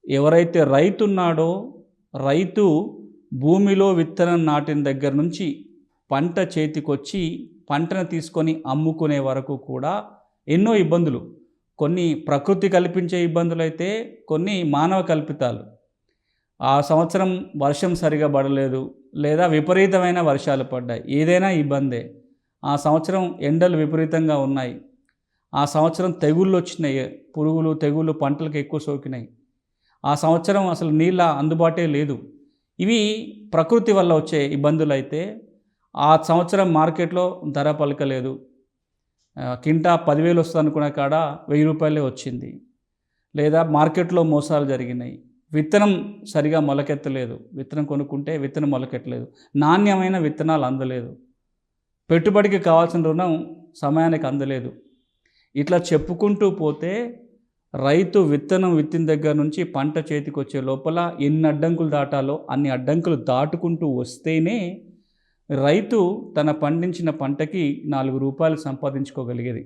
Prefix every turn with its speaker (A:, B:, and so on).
A: ఎవరైతే రైతున్నాడో, రైతు భూమిలో విత్తనం నాటిన దగ్గర నుంచి పంట చేతికొచ్చి పంటను తీసుకొని అమ్ముకునే వరకు కూడా ఎన్నో ఇబ్బందులు. కొన్ని ప్రకృతి కల్పించే ఇబ్బందులైతే, కొన్ని మానవ కల్పితాలు. ఆ సంవత్సరం వర్షం సరిగా పడలేదు, లేదా విపరీతమైన వర్షాలు పడ్డాయి. ఏదైనా ఇబ్బందే. ఆ సంవత్సరం ఎండలు విపరీతంగా ఉన్నాయి. ఆ సంవత్సరం తెగుళ్ళొచ్చినాయి. పురుగులు, తెగుళ్ళు పంటలకు ఎక్కువ సోకినాయి. ఆ సంవత్సరం అసలు నీళ్ళ అందుబాటే లేదు. ఇవి ప్రకృతి వల్ల వచ్చే ఇబ్బందులైతే, ఆ సంవత్సరం మార్కెట్‌లో ధర పలకలేదు. కింటా 10,000 వస్తదనుకునే కాడ రూ. 1000 వచ్చింది. లేదా మార్కెట్‌లో మోసాలు జరిగినాయి. విత్తనం సరిగా మొలకెత్తలేదు. విత్తనం కొనుక్కుంటే విత్తనం మొలకెత్తలేదు. నాణ్యమైన విత్తనాలు అందలేదు. పెట్టుబడికి కావాల్సిన రుణం సమయానికి అందలేదు. ఇట్లా చెప్పుకుంటూ పోతే రైతు విత్తనం విత్తిన దగ్గర నుంచి పంట చేతికొచ్చే లోపల ఎన్ని అడ్డంకులు దాటాలో అన్ని అడ్డంకులు దాటుకుంటూ వస్తేనే రైతు తన పండించిన పంటకి రూ. 4 సంపాదించుకోగలిగేది.